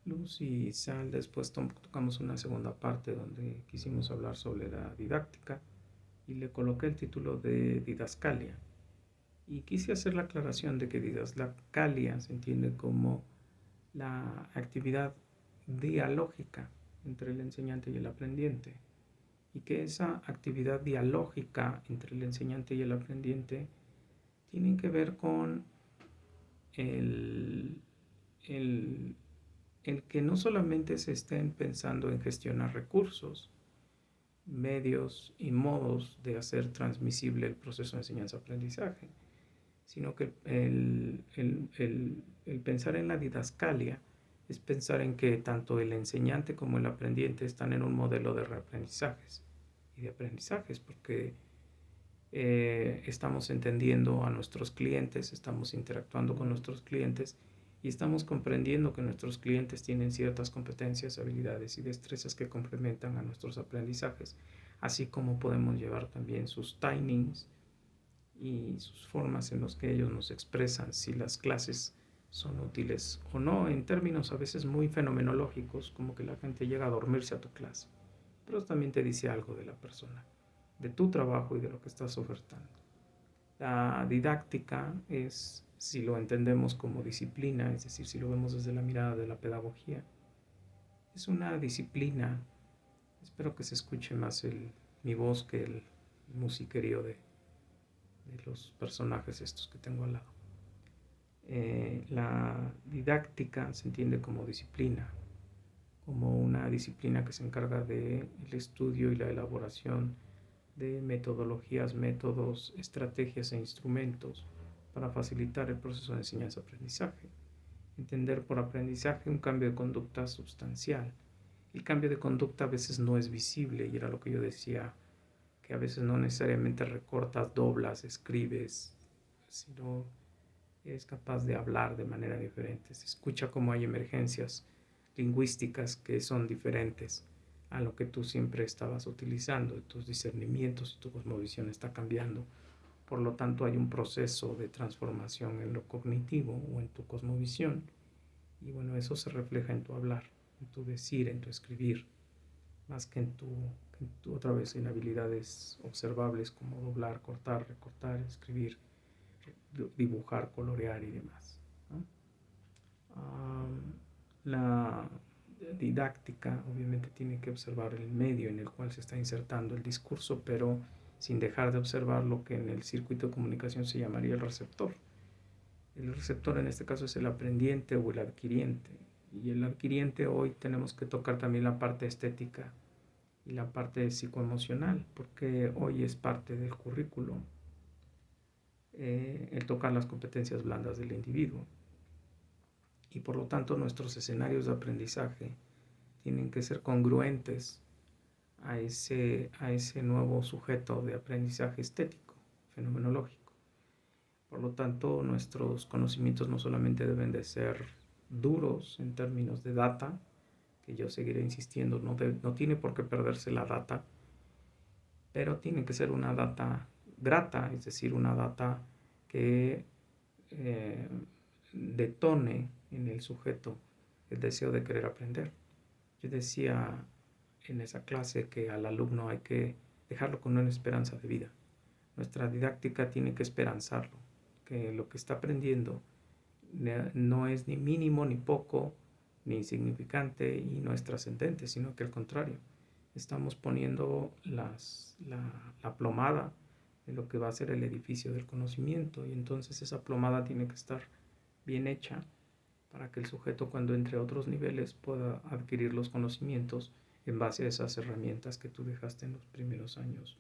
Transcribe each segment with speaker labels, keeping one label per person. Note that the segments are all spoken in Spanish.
Speaker 1: Luz y Sal. Después tocamos una segunda parte donde quisimos hablar sobre la didáctica y le coloqué el título de didascalia. Y quise hacer la aclaración de que didascalia se entiende como la actividad dialógica entre el enseñante y el aprendiente, y que esa actividad dialógica entre el enseñante y el aprendiente tiene que ver con el, el, el que no solamente se estén pensando en gestionar recursos, medios y modos de hacer transmisible el proceso de enseñanza-aprendizaje, sino que el pensar en la didascalia es pensar en que tanto el enseñante como el aprendiente están en un modelo de reaprendizajes y de aprendizajes, porque estamos entendiendo a nuestros clientes, estamos interactuando con nuestros clientes y estamos comprendiendo que nuestros clientes tienen ciertas competencias, habilidades y destrezas que complementan a nuestros aprendizajes, así como podemos llevar también sus timings y sus formas en las que ellos nos expresan si las clases son útiles o no, en términos a veces muy fenomenológicos, como que la gente llega a dormirse a tu clase, pero también te dice algo de la persona, de tu trabajo y de lo que estás ofertando. La didáctica es, si lo entendemos como disciplina, es decir, si lo vemos desde la mirada de la pedagogía, es una disciplina. Espero que se escuche más mi voz que el musiquerío de los personajes estos que tengo al lado. La didáctica se entiende como disciplina, como una disciplina que se encarga del estudio y la elaboración de metodologías, métodos, estrategias e instrumentos para facilitar el proceso de enseñanza-aprendizaje. Entender por aprendizaje un cambio de conducta sustancial. El cambio de conducta a veces no es visible, y era lo que yo decía, que a veces no necesariamente recortas, doblas, escribes, sino eres capaz de hablar de manera diferente. Se escucha cómo hay emergencias lingüísticas que son diferentes a lo que tú siempre estabas utilizando. Tus discernimientos y tu cosmovisión está cambiando. Por lo tanto, hay un proceso de transformación en lo cognitivo o en tu cosmovisión. Y bueno, eso se refleja en tu hablar, en tu decir, en tu escribir, más que otra vez en habilidades observables como doblar, cortar, recortar, escribir, dibujar, colorear y demás, ¿no? La didáctica obviamente tiene que observar el medio en el cual se está insertando el discurso, pero sin dejar de observar lo que en el circuito de comunicación se llamaría el receptor. El receptor en este caso es el aprendiente o el adquiriente. Y el adquiriente hoy tenemos que tocar también la parte estética y la parte psicoemocional, porque hoy es parte del currículo el tocar las competencias blandas del individuo. Y por lo tanto nuestros escenarios de aprendizaje tienen que ser congruentes a ese nuevo sujeto de aprendizaje estético, fenomenológico. Por lo tanto, nuestros conocimientos no solamente deben de ser duros en términos de data, que yo seguiré insistiendo, no tiene por qué perderse la data, pero tiene que ser una data grata, es decir, una data que eh, detone en el sujeto el deseo de querer aprender. Yo decía en esa clase que al alumno hay que dejarlo con una esperanza de vida. Nuestra didáctica tiene que esperanzarlo, que lo que está aprendiendo no es ni mínimo, ni poco, ni insignificante y no es trascendente, sino que al contrario, estamos poniendo la plomada de lo que va a ser el edificio del conocimiento, y entonces esa plomada tiene que estar bien hecha para que el sujeto, cuando entre a otros niveles, pueda adquirir los conocimientos en base a esas herramientas que tú dejaste en los primeros años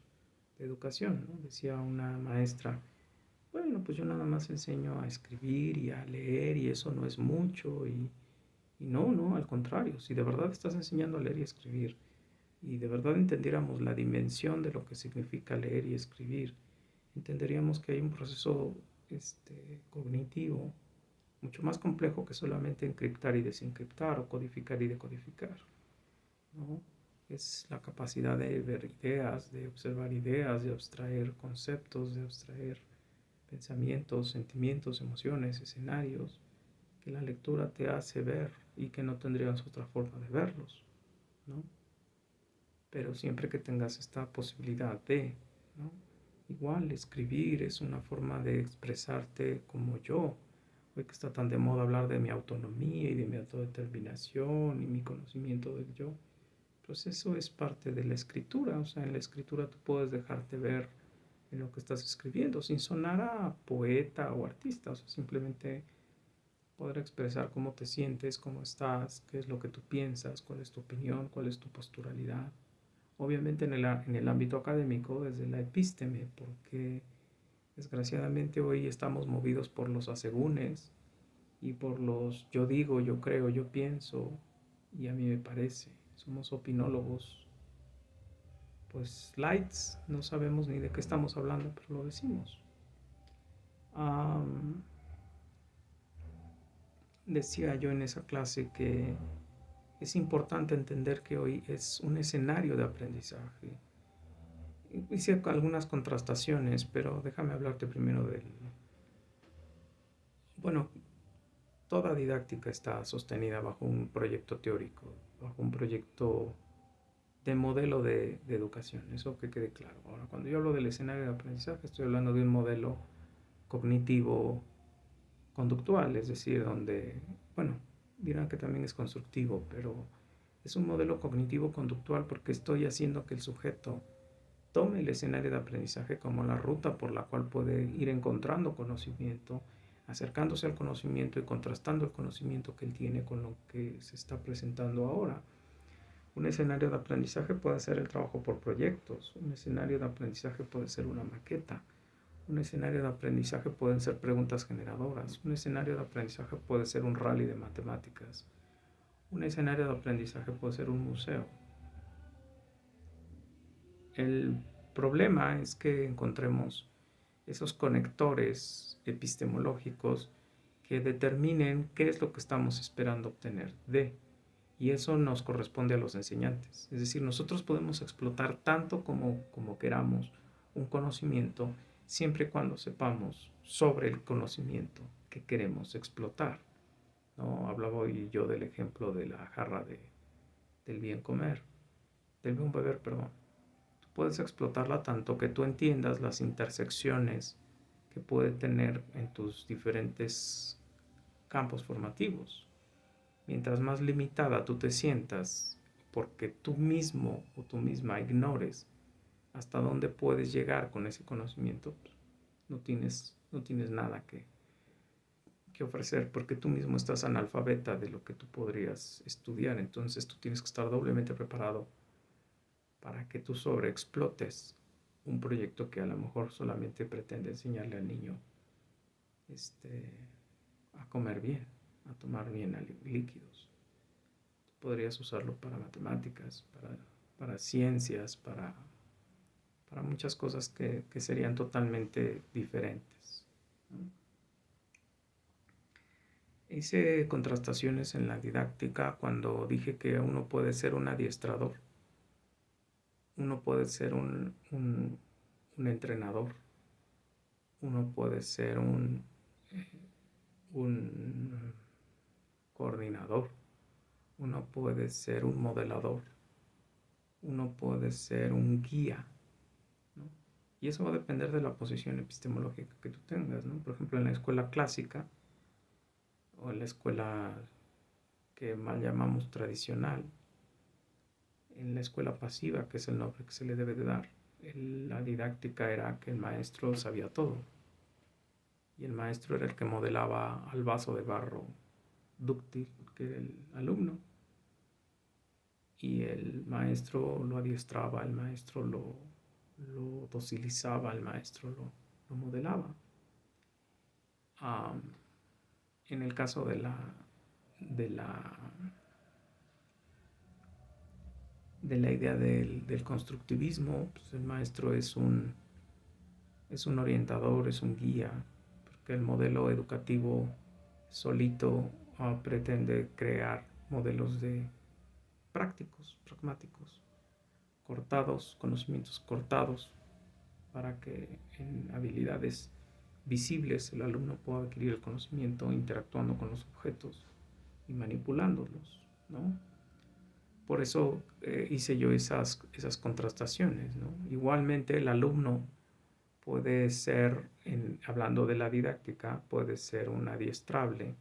Speaker 1: de educación, ¿no? Decía una maestra, bueno, pues yo nada más enseño a escribir y a leer y eso no es mucho, y no, al contrario, si de verdad estás enseñando a leer y escribir y de verdad entendiéramos la dimensión de lo que significa leer y escribir, entenderíamos que hay un proceso cognitivo mucho más complejo que solamente encriptar y desencriptar o codificar y decodificar, ¿no? Es la capacidad de ver ideas, de observar ideas, de abstraer conceptos, de abstraer pensamientos, sentimientos, emociones, escenarios, que la lectura te hace ver y que no tendrías otra forma de verlos, ¿no? Pero siempre que tengas esta posibilidad de, ¿no? Igual escribir es una forma de expresarte como yo. Hoy que está tan de moda hablar de mi autonomía y de mi autodeterminación y mi conocimiento del yo, pues eso es parte de la escritura. O sea, en la escritura tú puedes dejarte ver en lo que estás escribiendo, sin sonar a poeta o artista. O sea, simplemente poder expresar cómo te sientes, cómo estás, qué es lo que tú piensas, cuál es tu opinión, cuál es tu posturalidad. Obviamente en el ámbito académico, desde la epísteme, porque desgraciadamente hoy estamos movidos por los asegúnes y por los yo digo, yo creo, yo pienso y a mí me parece. Somos opinólogos, pues lights, no sabemos ni de qué estamos hablando, pero lo decimos. Decía yo en esa clase que es importante entender que hoy es un escenario de aprendizaje. Hice algunas contrastaciones, pero déjame hablarte primero del... Bueno, toda didáctica está sostenida bajo un proyecto teórico, bajo un proyecto de modelo de educación, eso que quede claro. Ahora, cuando yo hablo del escenario de aprendizaje, estoy hablando de un modelo cognitivo conductual, es decir, donde, bueno, dirán que también es constructivo, pero es un modelo cognitivo conductual porque estoy haciendo que el sujeto tome el escenario de aprendizaje como la ruta por la cual puede ir encontrando conocimiento, acercándose al conocimiento y contrastando el conocimiento que él tiene con lo que se está presentando ahora. Un escenario de aprendizaje puede ser el trabajo por proyectos, un escenario de aprendizaje puede ser una maqueta, un escenario de aprendizaje pueden ser preguntas generadoras, un escenario de aprendizaje puede ser un rally de matemáticas, un escenario de aprendizaje puede ser un museo. El problema es que encontremos esos conectores epistemológicos que determinen qué es lo que estamos esperando obtener de. Y eso nos corresponde a los enseñantes. Es decir, nosotros podemos explotar tanto como queramos un conocimiento siempre y cuando sepamos sobre el conocimiento que queremos explotar. ¿No? Hablaba hoy yo del ejemplo de la jarra del bien comer, del bien beber, perdón. Tú puedes explotarla tanto que tú entiendas las intersecciones que puede tener en tus diferentes campos formativos. Mientras más limitada tú te sientas porque tú mismo o tú misma ignores hasta dónde puedes llegar con ese conocimiento, pues, no tienes nada que ofrecer porque tú mismo estás analfabeta de lo que tú podrías estudiar. Entonces tú tienes que estar doblemente preparado para que tú sobreexplotes un proyecto que a lo mejor solamente pretende enseñarle al niño a comer bien, a tomar bien líquidos. Podrías usarlo para matemáticas, para ciencias, para muchas cosas que serían totalmente diferentes, ¿no? Hice contrastaciones en la didáctica cuando dije que uno puede ser un adiestrador, uno puede ser un entrenador, uno puede ser un coordinador, uno puede ser un modelador, uno puede ser un guía, ¿no? Y eso va a depender de la posición epistemológica que tú tengas, ¿no? Por ejemplo, en la escuela clásica o en la escuela que mal llamamos tradicional, en la escuela pasiva, que es el nombre que se le debe de dar, la didáctica era que el maestro sabía todo y el maestro era el que modelaba al vaso de barro dúctil, que era el alumno, y el maestro lo adiestraba, el maestro lo docilizaba, el maestro lo modelaba. En el caso de la idea del constructivismo, pues el maestro es un orientador, es un guía, porque el modelo educativo solito pretende crear modelos prácticos, pragmáticos, cortados, conocimientos cortados, para que en habilidades visibles, el alumno pueda adquirir el conocimiento interactuando con los objetos y manipulándolos, ¿no? Por eso hice yo esas contrastaciones, ¿no? Igualmente el alumno puede ser, hablando de la didáctica, puede ser un adiestrable,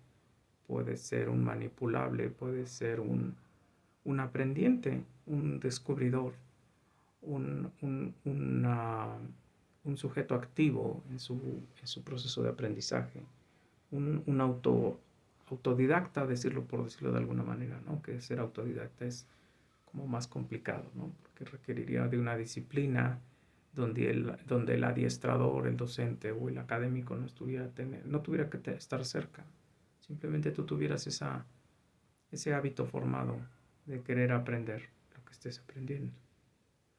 Speaker 1: puede ser un manipulable, puede ser un aprendiente, un descubridor, un sujeto activo en su proceso de aprendizaje, un autodidacta, por decirlo de alguna manera, ¿no? Que ser autodidacta es como más complicado, ¿no? Porque requeriría de una disciplina donde el adiestrador, el docente o el académico no tuviera que estar cerca. Simplemente tú tuvieras ese hábito formado de querer aprender lo que estés aprendiendo,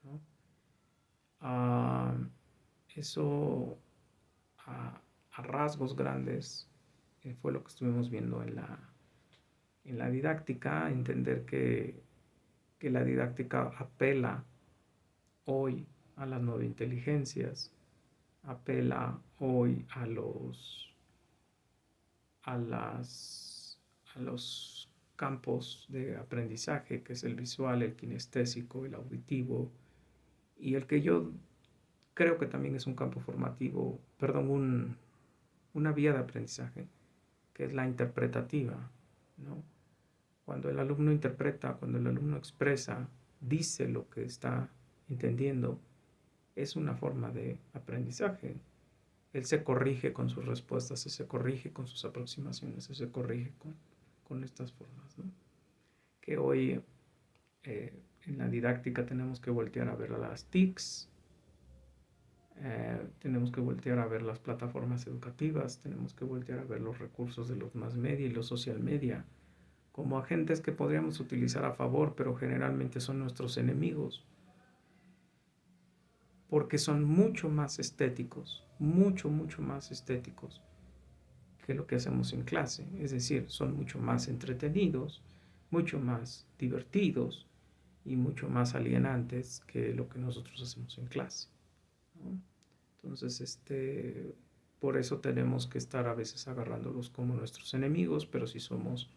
Speaker 1: ¿no? Eso a rasgos grandes fue lo que estuvimos viendo en la didáctica, entender que la didáctica apela hoy a las nuevas inteligencias, apela hoy a los campos de aprendizaje, que es el visual, el kinestésico, el auditivo, y el que yo creo que también es un campo formativo, perdón, una vía de aprendizaje, que es la interpretativa, ¿no? Cuando el alumno interpreta, cuando el alumno expresa, dice lo que está entendiendo, es una forma de aprendizaje. Él se corrige con sus respuestas, él se corrige con sus aproximaciones, él se corrige con estas formas, ¿no? Que hoy en la didáctica tenemos que voltear a ver a las TICs, tenemos que voltear a ver las plataformas educativas, tenemos que voltear a ver los recursos de los mass media y los social media como agentes que podríamos utilizar a favor, pero generalmente son nuestros enemigos, porque son mucho más estéticos, mucho más estéticos que lo que hacemos en clase. Es decir, son mucho más entretenidos, mucho más divertidos y mucho más alienantes que lo que nosotros hacemos en clase, ¿no? Entonces, por eso tenemos que estar a veces agarrándolos como nuestros enemigos, pero si somos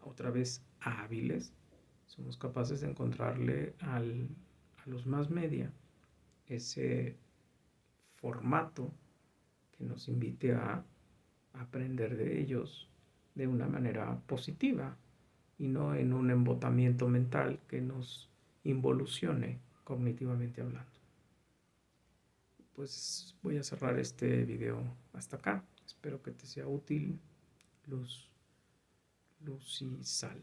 Speaker 1: otra vez hábiles, somos capaces de encontrarle a los más media ese formato que nos invite a aprender de ellos de una manera positiva y no en un embotamiento mental que nos involucione cognitivamente hablando. Pues voy a cerrar este video hasta acá. Espero que te sea útil, luz y sal.